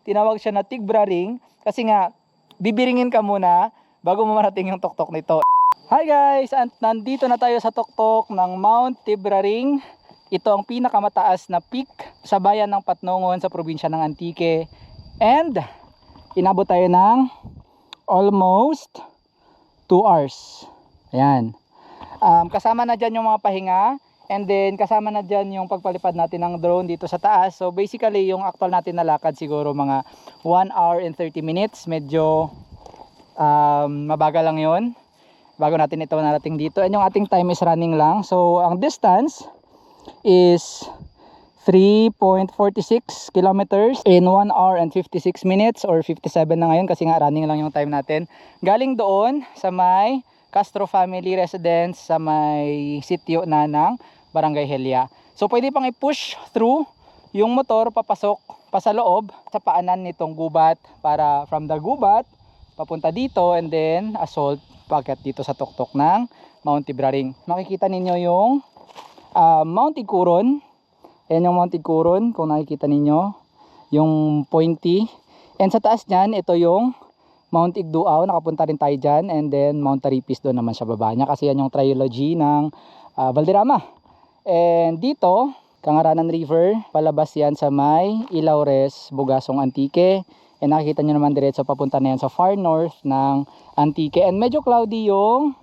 Tinawag siya na Tigbraring kasi nga bibiringin ka muna bago mo marating yung tuktok nito. Hi guys! Nandito na tayo sa tuktok ng Mount Tigbraring. Ito ang pinakamataas na peak sa bayan ng Patnongon sa probinsya ng Antique. And inabot tayo ng almost 2 hours. Ayan. Kasama na dyan yung mga pahinga. And then kasama na dyan yung pagpalipad natin ng drone dito sa taas. So basically yung actual natin na lakad siguro mga 1 hour and 30 minutes. Medyo mabagal lang yun bago natin ito narating dito. And yung ating time is running lang. So ang distance is 3.46 kilometers in 1 hour and 56 minutes or 57 na ngayon kasi nga running lang yung time natin. Galing doon sa may Castro Family Residence sa may sitio na ng Barangay Helia. So pwede pang i-push through yung motor papasok pa sa loob sa paanan nitong gubat para from the gubat papunta dito and then assault packet dito sa tuktok ng Mount Tigbraring. Makikita ninyo yung Mount Iguron. Ayan yung Mount Iguron kung nakikita ninyo yung pointy. And sa taas nyan ito yung Mount Igduao, nakapunta rin tayo dyan. And then Mount Taripis doon naman sa baba niya kasi yan yung trilogy ng Valderrama. And dito, Kangaranan River, palabas yan sa may Ilaures, Bugasong, Antique. And nakikita nyo naman diretso papunta na yan sa far north ng Antique. And medyo cloudy yung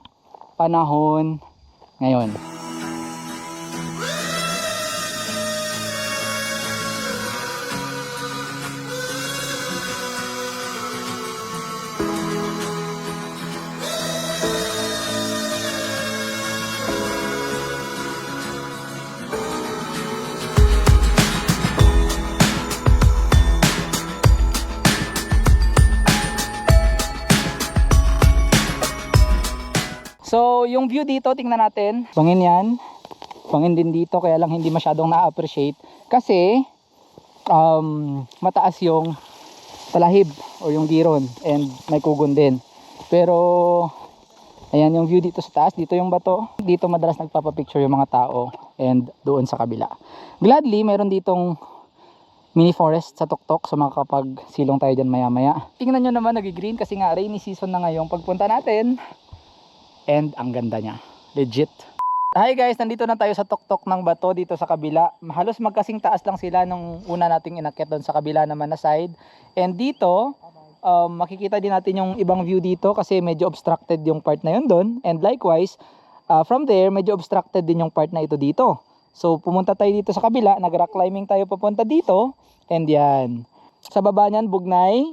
panahon ngayon. So yung view dito tingnan natin. Bangin yan. Bangin din dito kaya lang hindi masyadong na-appreciate kasi mataas yung talahib o yung giron and may kugon din. Pero ayan yung view dito sa taas. Dito yung bato. Dito madalas nagpapapicture yung mga tao and doon sa kabila. Gladly meron ditong mini forest sa tuktok so makakapag-silong tayo dyan maya maya. Tingnan nyo naman nag-green kasi nga rainy season na ngayon pagpunta natin. And ang ganda niya. Legit. Hi guys, nandito na tayo sa tuktok ng bato dito sa kabila. Halos magkasing taas lang sila nung una nating inakyat doon sa kabila naman na side. And dito, makikita din natin yung ibang view dito kasi medyo obstructed yung part na yun doon. And likewise, from there, medyo obstructed din yung part na ito dito. So pumunta tayo dito sa kabila, nag-rock climbing tayo papunta dito. And yan. Sa baba niyan, Bugnay,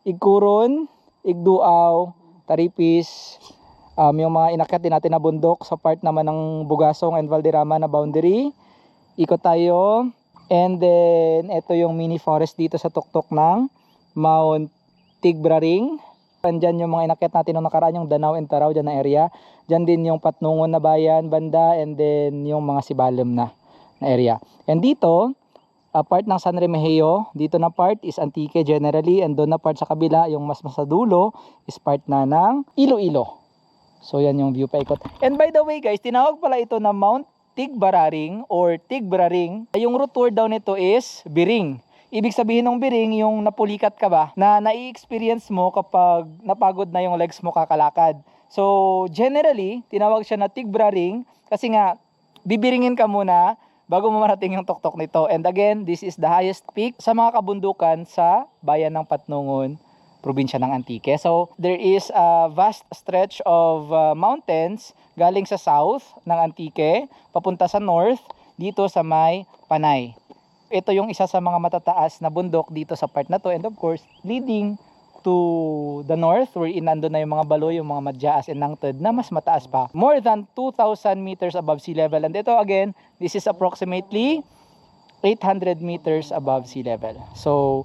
Iguron, Igduao, Taripis, yung mga inakyat din natin na bundok sa part naman ng Bugasong and Valderrama na boundary. Ikot tayo. And then ito yung mini forest dito sa tuktok ng Mount Tigbraring. Andyan yung mga inakyat natin nung nakaraan, yung Danau and Tarao dyan na area. Dyan din yung Patnongon na bayan, banda, and then yung mga Sibalem na area. And dito, part ng San Remigio, dito na part is Antique generally, and doon na part sa kabila, yung mas sa dulo, is part na ng Iloilo. So yan yung view paikot. And by the way guys, tinawag pala ito na Mount Tigbraring or Tigbraring. Yung route tour daw nito is Biring. Ibig sabihin ng Biring, yung napulikat ka ba na nai-experience mo kapag napagod na yung legs mo kakalakad. So generally, tinawag siya na Tigbraring kasi nga bibiringin ka muna bago mo marating yung tuktok nito. And again, this is the highest peak sa mga kabundukan sa bayan ng Patnongon, probinsya ng Antique. So there is a vast stretch of mountains galing sa south ng Antique papunta sa north dito sa may Panay. Ito yung isa sa mga matataas na bundok dito sa part na to, and of course leading to the north wherein nandun na yung mga baloy, yung mga Madyaas and Nangted na mas mataas pa, more than 2,000 meters above sea level. And ito again, this is approximately 800 meters above sea level. So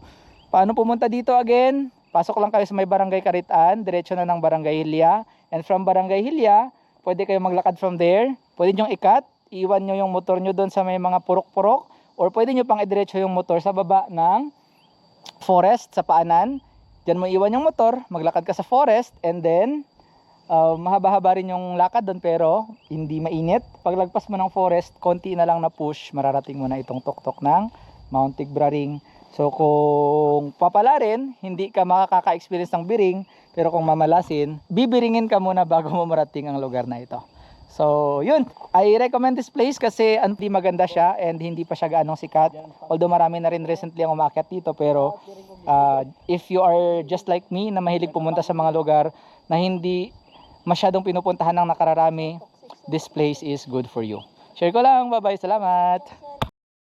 paano pumunta dito again? Pasok lang kayo sa may Barangay Karitaan, diretso na ng Barangay Helia. And from Barangay Helia, pwede kayo maglakad from there. Pwede nyo ikat, iwan nyo yung motor nyo doon sa may mga purok-purok. Or pwede nyo pang idiretso yung motor sa baba ng forest, sa paanan. Diyan mo iwan yung motor, maglakad ka sa forest, and then mahaba-haba rin yung lakad doon pero hindi mainit. Paglagpas mo ng forest, konti na lang na push, mararating mo na itong tuktok ng Mount Tigbraring So kung papalarin, hindi ka makaka-experience ng biring, pero kung mamalasin, bibiringin ka muna bago mo marating ang lugar na ito. So yun, I recommend this place kasi hindi maganda siya and hindi pa siya gaanong sikat. Although marami na rin recently ang umakyat dito, pero if you are just like me na mahilig pumunta sa mga lugar na hindi masyadong pinupuntahan ng nakararami, this place is good for you. Share ko lang, bye bye, salamat!